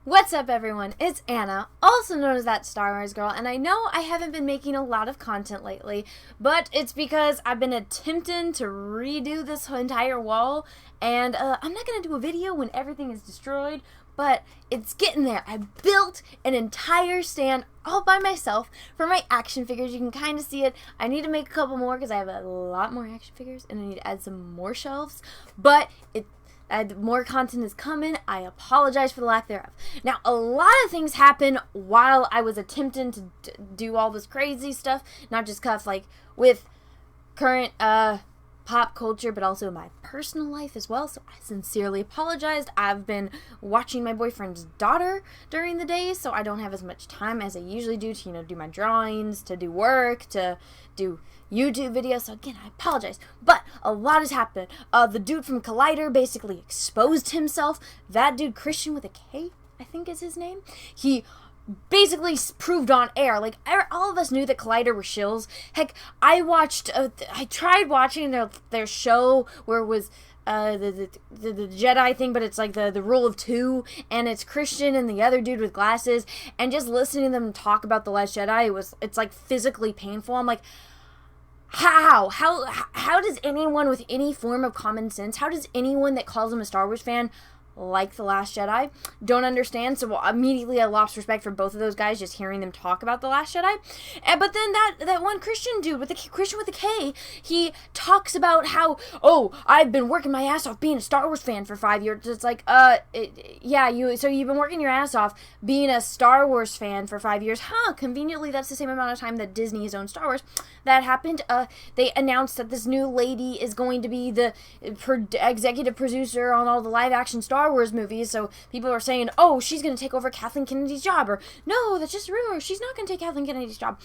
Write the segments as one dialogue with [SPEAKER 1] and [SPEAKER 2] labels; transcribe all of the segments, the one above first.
[SPEAKER 1] What's up, everyone? It's Anna, also known as that Star Wars girl, and I know I haven't been making a lot of content lately, but it's because I've been attempting to redo this entire wall, and I'm not going to do a video when everything is destroyed, but it's getting there. I built an entire stand all by myself for my action figures. You can kind of see it. I need to make a couple more because I have a lot more action figures, and I need to add some more shelves, but more content is coming. I apologize for the lack thereof. Now, a lot of things happen while I was attempting to do all this crazy stuff, not just stuff like with current pop culture, but also my personal life as well, so I sincerely apologized. I've been watching my boyfriend's daughter during the day, so I don't have as much time as I usually do to, do my drawings, to do work, to do YouTube videos, so again, I apologize, but a lot has happened. The dude from Collider basically exposed himself. That dude, Christian with a K, I think is his name, he basically proved on air, like, all of us knew that Collider were shills. Heck, I tried watching their show where it was the Jedi thing, but it's like the rule of two, and it's Christian and the other dude with glasses, and just listening to them talk about The Last Jedi, it's like physically painful. I'm like, how does anyone with any form of common sense, how does anyone that calls them a Star Wars fan like The Last Jedi don't understand? So immediately I lost respect for both of those guys just hearing them talk about The Last Jedi. But then that one Christian dude with the Christian with the K, he talks about how, oh, I've been working my ass off being a Star Wars fan for 5 years. It's like, so you've been working your ass off being a Star Wars fan for 5 years. Conveniently that's the same amount of time that Disney has owned Star Wars. That happened. They announced that this new lady is going to be the executive producer on all the live action Star Wars movies, so people are saying, oh, she's going to take over Kathleen Kennedy's job, or no, that's just a rumor, she's not going to take Kathleen Kennedy's job.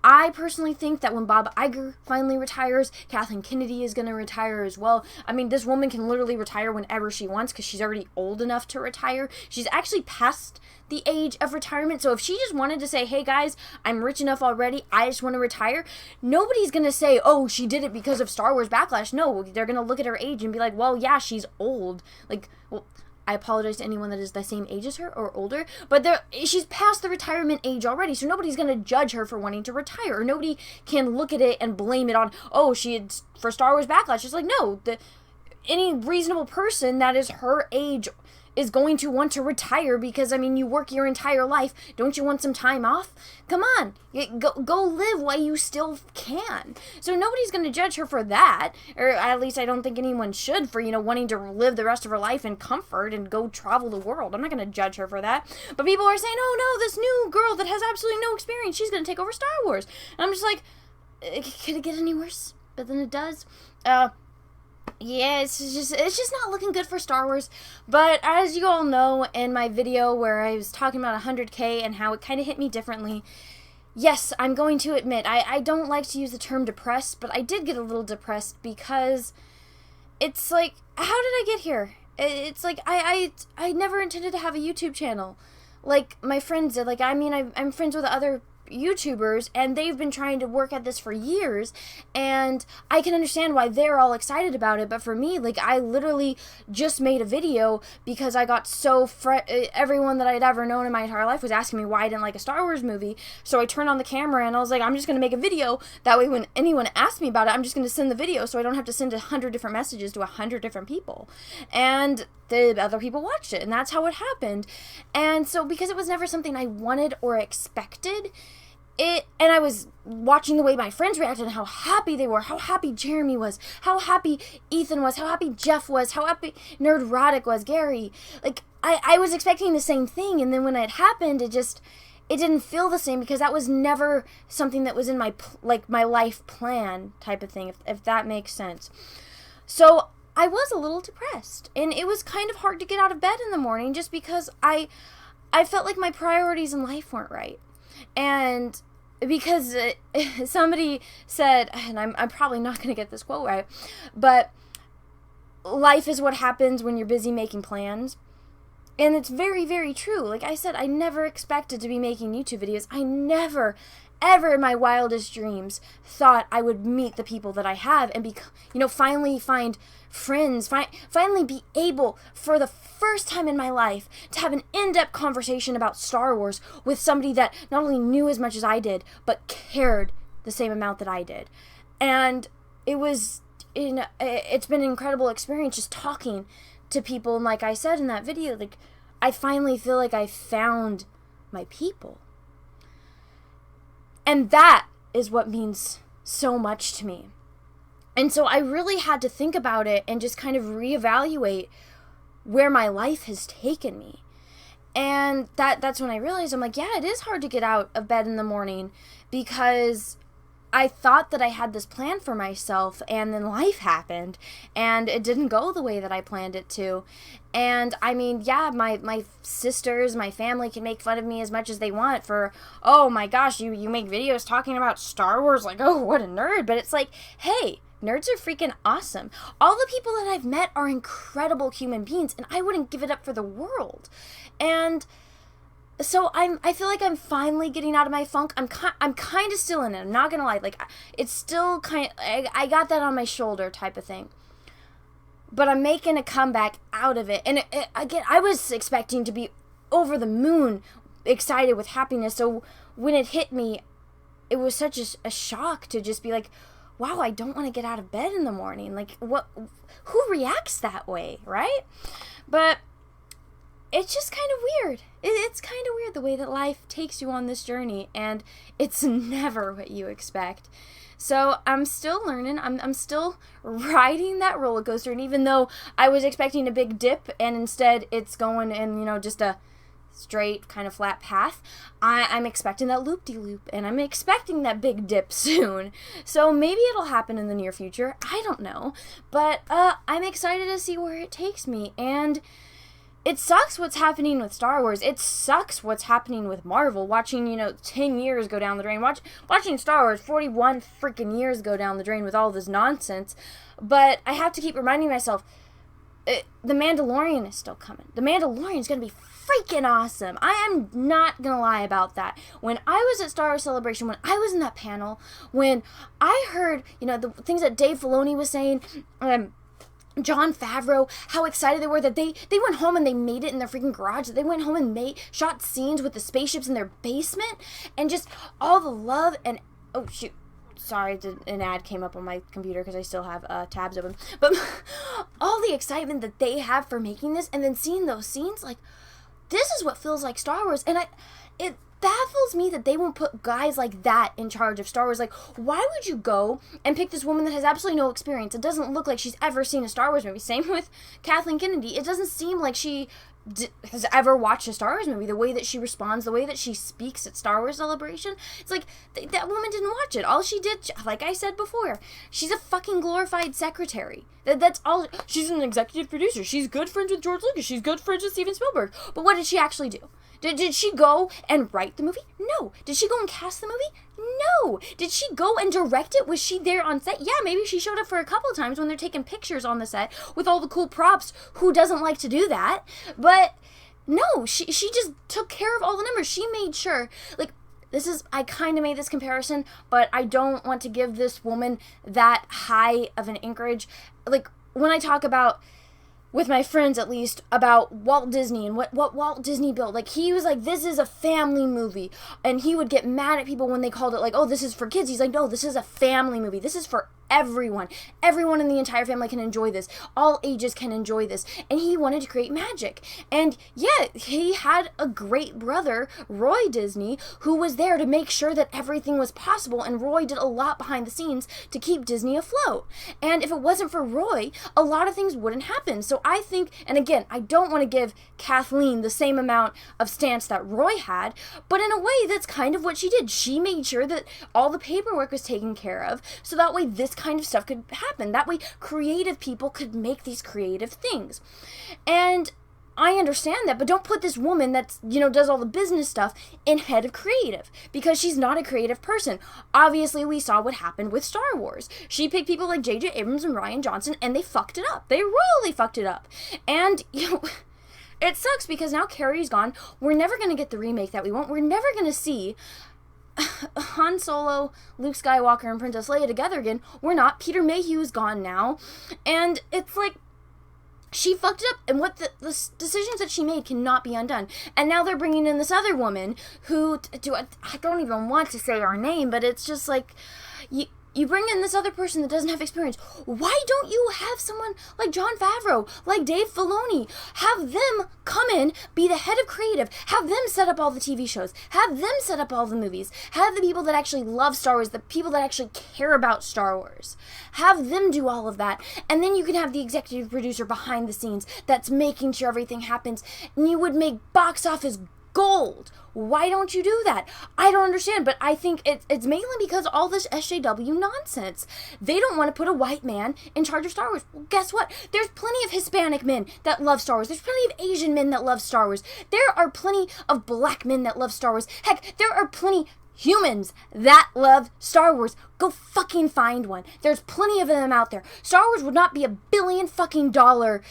[SPEAKER 1] I personally think that when Bob Iger finally retires, Kathleen Kennedy is going to retire as well. I mean, this woman can literally retire whenever she wants because she's already old enough to retire. She's actually past the age of retirement, so if she just wanted to say, hey guys, I'm rich enough already, I just want to retire, nobody's going to say, oh, she did it because of Star Wars Backlash. No, they're going to look at her age and be like, well, yeah, she's old. Like, well, I apologize to anyone that is the same age as her or older, but she's past the retirement age already, so nobody's going to judge her for wanting to retire, or nobody can look at it and blame it on, oh, she had for Star Wars Backlash. It's like, no, any reasonable person that is her age is going to want to retire because, I mean, you work your entire life. Don't you want some time off? Come on. Go live while you still can. So nobody's going to judge her for that, or at least I don't think anyone should for, wanting to live the rest of her life in comfort and go travel the world. I'm not going to judge her for that. But people are saying, oh no, this new girl that has absolutely no experience, she's going to take over Star Wars. And I'm just like, could it get any worse? But then it does. Yeah, it's just not looking good for Star Wars. But as you all know, in my video where I was talking about 100K and how it kind of hit me differently, yes, I'm going to admit, I don't like to use the term depressed, but I did get a little depressed because it's like, how did I get here? It's like, I never intended to have a YouTube channel like my friends did. Like, I mean, I'm friends with other YouTubers, and they've been trying to work at this for years, and I can understand why they're all excited about it, but for me, like, I literally just made a video because I got so everyone that I'd ever known in my entire life was asking me why I didn't like a Star Wars movie, so I turned on the camera and I was like, I'm just going to make a video, that way when anyone asks me about it, I'm just going to send the video so I don't have to send 100 different messages to 100 different people, and the other people watched it, and that's how it happened. And so because it was never something I wanted or expected, and I was watching the way my friends reacted and how happy they were, how happy Jeremy was, how happy Ethan was, how happy Jeff was, how happy Nerdrotic was, Gary. Like, I was expecting the same thing, and then when it happened, it didn't feel the same because that was never something that was in my life plan type of thing, if that makes sense. So I was a little depressed, and it was kind of hard to get out of bed in the morning just because I felt like my priorities in life weren't right. And because somebody said, and I'm probably not going to get this quote right, but life is what happens when you're busy making plans. And it's very, very true. Like I said, I never expected to be making YouTube videos. I never, ever in my wildest dreams thought I would meet the people that I have and be, finally find friends, finally be able, for the first time in my life, to have an in-depth conversation about Star Wars with somebody that not only knew as much as I did, but cared the same amount that I did. And it's been an incredible experience just talking to people. And like I said in that video, like, I finally feel like I found my people. And that is what means so much to me. And so I really had to think about it and just kind of reevaluate where my life has taken me. And that's when I realized, I'm like, yeah, it is hard to get out of bed in the morning, because I thought that I had this plan for myself, and then life happened, and it didn't go the way that I planned it to. And I mean, yeah, my sisters, my family can make fun of me as much as they want for, oh my gosh, you make videos talking about Star Wars, like, oh, what a nerd. But it's like, hey, nerds are freaking awesome. All the people that I've met are incredible human beings, and I wouldn't give it up for the world. And so I feel like I'm finally getting out of my funk. I'm kind of still in it. I'm not gonna lie. Like, it's still I got that on my shoulder type of thing. But I'm making a comeback out of it. And again, I was expecting to be over the moon excited with happiness. So when it hit me, it was such a shock to just be like, wow, I don't want to get out of bed in the morning. Like, who reacts that way, right? But it's just kind of weird. It's kind of weird the way that life takes you on this journey, and it's never what you expect. So I'm still learning. I'm still riding that roller coaster, and even though I was expecting a big dip, and instead it's going in, just a straight kind of flat path, I'm expecting that loop-de-loop, and I'm expecting that big dip soon. So maybe it'll happen in the near future. I don't know. But I'm excited to see where it takes me, and it sucks what's happening with Star Wars. It sucks what's happening with Marvel. Watching, 10 years go down the drain. Watching Star Wars 41 freaking years go down the drain with all this nonsense. But I have to keep reminding myself, The Mandalorian is still coming. The Mandalorian is going to be freaking awesome. I am not going to lie about that. When I was at Star Wars Celebration, when I was in that panel, when I heard, the things that Dave Filoni was saying, Jon Favreau, how excited they were that they went home and they made it in their freaking garage, that they went home and shot scenes with the spaceships in their basement, and just all the love and, oh shoot, sorry, an ad came up on my computer because I still have tabs open, but all the excitement that they have for making this, and then seeing those scenes, like, this is what feels like Star Wars. And it baffles me that they won't put guys like that in charge of Star Wars. Like, why would you go and pick this woman that has absolutely no experience? It doesn't look like she's ever seen a Star Wars movie. Same with Kathleen Kennedy. It doesn't seem like she has ever watched a Star Wars movie. The way that she responds, the way that she speaks at Star Wars Celebration, it's like, that woman didn't watch it. All she did, like I said before, she's a fucking glorified secretary. That's all. She's an executive producer. She's good friends with George Lucas. She's good friends with Steven Spielberg. But what did she actually do? Did she go and write the movie? No. Did she go and cast the movie? No. Did she go and direct it? Was she there on set? Yeah, maybe she showed up for a couple of times when they're taking pictures on the set with all the cool props. Who doesn't like to do that? But no, she just took care of all the numbers. She made sure, like, I kind of made this comparison, but I don't want to give this woman that high of an anchorage. Like, when I talk about, with my friends at least, about Walt Disney and what Walt Disney built. Like, he was like, this is a family movie. And he would get mad at people when they called it like, oh, this is for kids. He's like, no, this is a family movie. This is for everyone. Everyone in the entire family can enjoy this. All ages can enjoy this. And he wanted to create magic. And yeah, he had a great brother, Roy Disney, who was there to make sure that everything was possible. And Roy did a lot behind the scenes to keep Disney afloat. And if it wasn't for Roy, a lot of things wouldn't happen. So I think, and again, I don't want to give Kathleen the same amount of stance that Roy had, but in a way, that's kind of what she did. She made sure that all the paperwork was taken care of, so that way this kind of stuff could happen. That way creative people could make these creative things. And I understand that, but don't put this woman that's, does all the business stuff in head of creative, because she's not a creative person. Obviously, we saw what happened with Star Wars. She picked people like J.J. Abrams and Rian Johnson, and they fucked it up. They royally fucked it up. And, it sucks because now Carrie's gone. We're never going to get the remake that we want. We're never going to see Han Solo, Luke Skywalker, and Princess Leia together again. We're not. Peter Mayhew is gone now. And it's like, she fucked it up, and what the decisions that she made cannot be undone. And now they're bringing in this other woman who, I don't even want to say her name, but it's just like, you bring in this other person that doesn't have experience. Why don't you have someone like Jon Favreau, like Dave Filoni? Have them come in, be the head of creative, have them set up all the TV shows, have them set up all the movies, have the people that actually love Star Wars, the people that actually care about Star Wars. Have them do all of that, and then you can have the executive producer behind the scenes that's making sure everything happens, and you would make box office gold. Why don't you do that? I don't understand, but I think it's mainly because all this SJW nonsense. They don't want to put a white man in charge of Star Wars. Well, guess what? There's plenty of Hispanic men that love Star Wars. There's plenty of Asian men that love Star Wars. There are plenty of black men that love Star Wars. Heck, there are plenty humans that love Star Wars. Go fucking find one. There's plenty of them out there. Star Wars would not be $1 billion fucking dollar,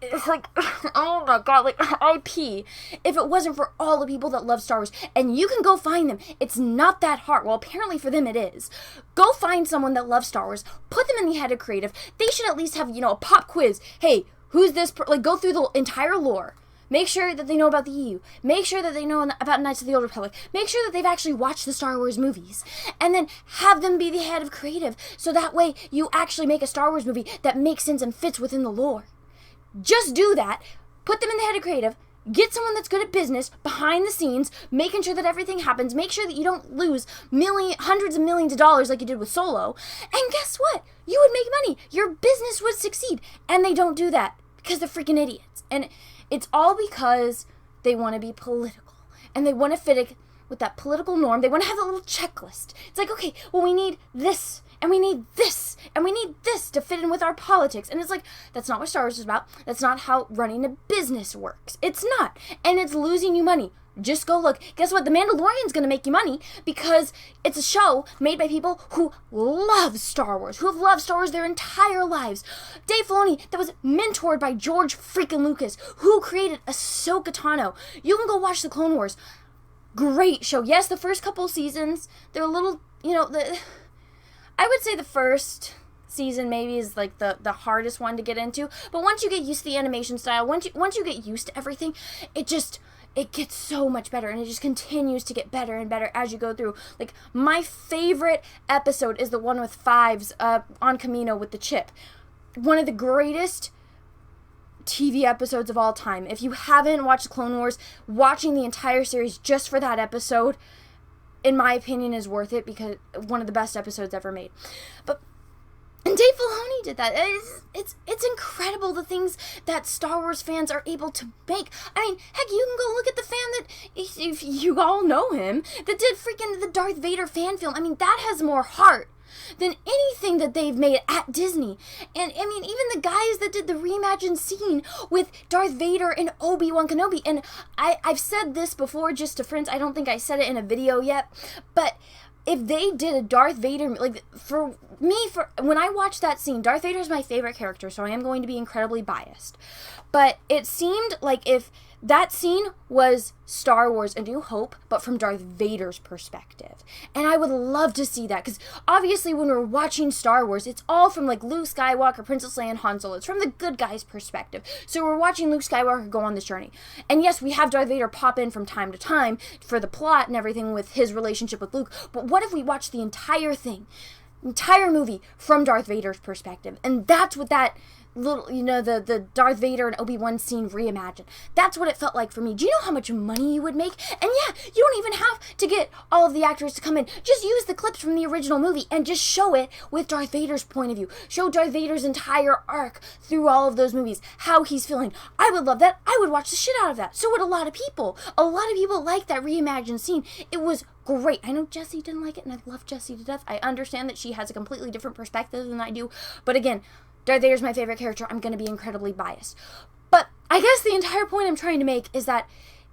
[SPEAKER 1] it's like, oh my god, like, IP, if it wasn't for all the people that love Star Wars. And you can go find them. It's not that hard. Well, apparently for them it is. Go find someone that loves Star Wars, put them in the head of creative. They should at least have, a pop quiz. Hey, who's this, like, go through the entire lore. Make sure that they know about the EU. Make sure that they know about Knights of the Old Republic. Make sure that they've actually watched the Star Wars movies. And then have them be the head of creative, so that way you actually make a Star Wars movie that makes sense and fits within the lore. Just do that, put them in the head of creative, get someone that's good at business, behind the scenes, making sure that everything happens, make sure that you don't lose hundreds of millions of dollars like you did with Solo, and guess what? You would make money. Your business would succeed. And they don't do that because they're freaking idiots. And it's all because they want to be political. And they want to fit with that political norm. They want to have a little checklist. It's like, okay, well, we need this, and we need this, and we need this to fit in with our politics. And it's like, that's not what Star Wars is about. That's not how running a business works. It's not. And it's losing you money. Just go look. Guess what? The Mandalorian's going to make you money because it's a show made by people who love Star Wars, who have loved Star Wars their entire lives. Dave Filoni, that was mentored by George freaking Lucas, who created Ahsoka Tano. You can go watch the Clone Wars. Great show. Yes, the first couple seasons, they're a little, I would say the first season maybe is like the hardest one to get into, but once you get used to the animation style, once you get used to everything, it gets so much better, and it just continues to get better and better as you go through. Like, my favorite episode is the one with Fives on Camino with the chip. One of the greatest TV episodes of all time. If you haven't watched Clone Wars, watching the entire series just for that episode, in my opinion, is worth it, because one of the best episodes ever made. And Dave Filoni did that. It's incredible, the things that Star Wars fans are able to make. I mean, heck, you can go look at the fan that, if you all know him, that did freaking the Darth Vader fan film. I mean, that has more heart than anything that they've made at Disney. And, I mean, even the guys that did the reimagined scene with Darth Vader and Obi-Wan Kenobi. And I've said this before just to friends. I don't think I said it in a video yet. But if they did a Darth Vader, like, for me, when I watched that scene, Darth Vader is my favorite character, so I am going to be incredibly biased. But it seemed like if that scene was Star Wars A New Hope, but from Darth Vader's perspective. And I would love to see that, because obviously when we're watching Star Wars, it's all from, like, Luke Skywalker, Princess Leia, and Han Solo. It's from the good guy's perspective. So we're watching Luke Skywalker go on this journey. And yes, we have Darth Vader pop in from time to time for the plot and everything with his relationship with Luke. But what if we watch the entire movie from Darth Vader's perspective? And that's what that little, the Darth Vader and Obi-Wan scene reimagined. That's what it felt like for me. Do you know how much money you would make? And yeah, you don't even have to get all of the actors to come in. Just use the clips from the original movie and just show it with Darth Vader's point of view. Show Darth Vader's entire arc through all of those movies, how he's feeling. I would love that. I would watch the shit out of that. So would a lot of people. A lot of people like that reimagined scene. It was great. I know Jessi didn't like it, and I love Jessi to death. I understand that she has a completely different perspective than I do. But again, Darth Vader's my favorite character. I'm going to be incredibly biased. But I guess the entire point I'm trying to make is that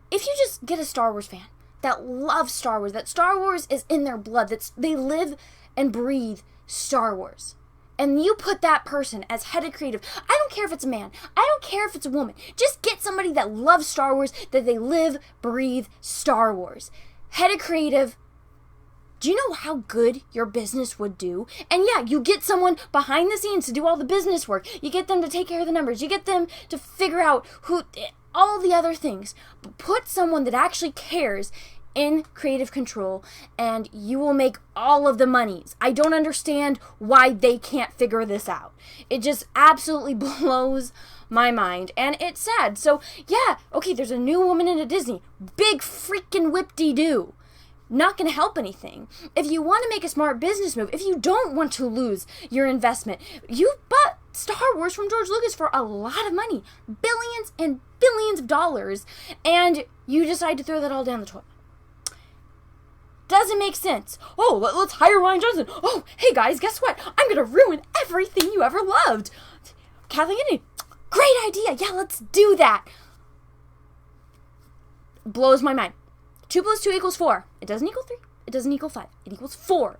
[SPEAKER 1] if you just get a Star Wars fan that loves Star Wars, that Star Wars is in their blood, that they live and breathe Star Wars, and you put that person as head of creative. I don't care if it's a man. I don't care if it's a woman. Just get somebody that loves Star Wars, that they live, breathe Star Wars. Head of creative. Do you know how good your business would do? And yeah, you get someone behind the scenes to do all the business work. You get them to take care of the numbers. You get them to figure out all the other things. But put someone that actually cares in creative control, and you will make all of the monies. I don't understand why they can't figure this out. It just absolutely blows my mind, and it's sad. So yeah, okay, there's a new woman into Disney. Big freaking whip-de-doo. Not going to help anything. If you want to make a smart business move, if you don't want to lose your investment, you bought Star Wars from George Lucas for a lot of money, billions and billions of dollars, and you decide to throw that all down the toilet. Doesn't make sense. Oh, let's hire Rian Johnson. Oh, hey guys, guess what? I'm going to ruin everything you ever loved. Kathleen Kennedy, great idea. Yeah, let's do that. Blows my mind. 2 + 2 = 4. It doesn't equal 3. It doesn't equal 5. It equals 4.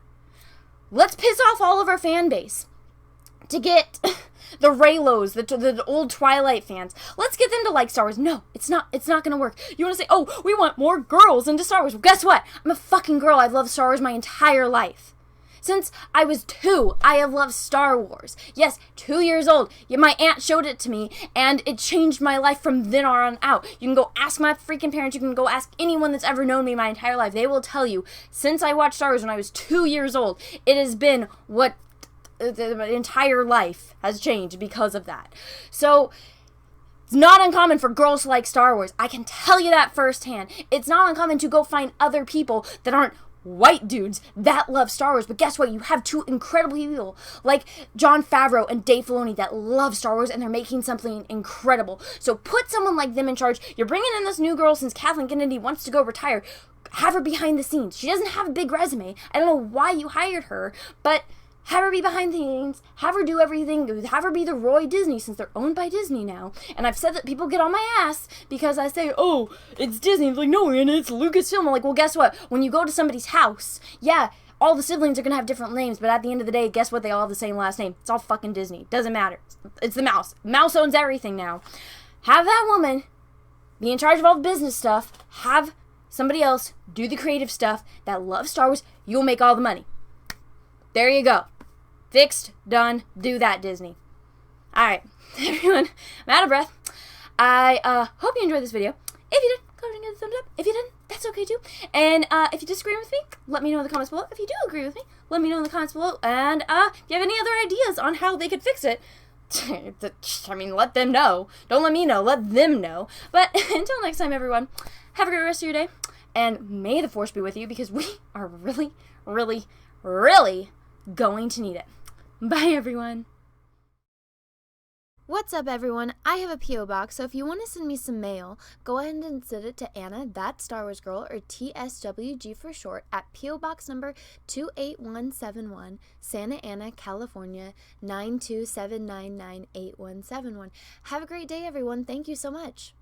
[SPEAKER 1] Let's piss off all of our fan base to get the Raylos, the old Twilight fans. Let's get them to like Star Wars. No, it's not going to work. You want to say, oh, we want more girls into Star Wars. Well, guess what? I'm a fucking girl. I've loved Star Wars my entire life. Since I was 2, I have loved Star Wars. Yes, 2 years old. Yeah, my aunt showed it to me, and it changed my life from then on out. You can go ask my freaking parents. You can go ask anyone that's ever known me my entire life. They will tell you, since I watched Star Wars when I was 2 years old, it has been what the entire life has changed because of that. So it's not uncommon for girls to like Star Wars. I can tell you that firsthand. It's not uncommon to go find other people that aren't white dudes that love Star Wars. But guess what? You have 2 incredible people like Jon Favreau and Dave Filoni that love Star Wars, and they're making something incredible. So put someone like them in charge. You're bringing in this new girl since Kathleen Kennedy wants to go retire. Have her behind the scenes. She doesn't have a big resume. I don't know why you hired her, but have her be behind the scenes, have her do everything, have her be the Roy Disney, since they're owned by Disney now. And I've said that people get on my ass because I say, oh, it's Disney. It's like, no, and it's Lucasfilm. I'm like, well, guess what? When you go to somebody's house, yeah, all the siblings are going to have different names, but at the end of the day, guess what? They all have the same last name. It's all fucking Disney. Doesn't matter. It's the mouse. Mouse owns everything now. Have that woman be in charge of all the business stuff. Have somebody else do the creative stuff that loves Star Wars. You'll make all the money. There you go. Fixed, done, do that, Disney. Alright, everyone, I'm out of breath. I hope you enjoyed this video. If you did, go ahead and give it a thumbs up. If you didn't, that's okay too. And if you disagree with me, let me know in the comments below. If you do agree with me, let me know in the comments below. And if you have any other ideas on how they could fix it, I mean, let them know. Don't let me know, let them know. But until next time, everyone, have a great rest of your day. And may the Force be with you, because we are really, really, really going to need it. Bye, everyone. What's up, everyone? I have a P.O. box, so if you want to send me some mail, go ahead and send it to Anna, that Star Wars Girl, or TSWG for short, at P.O. Box number 28171, Santa Ana, California, 927998171. Have a great day, everyone. Thank you so much.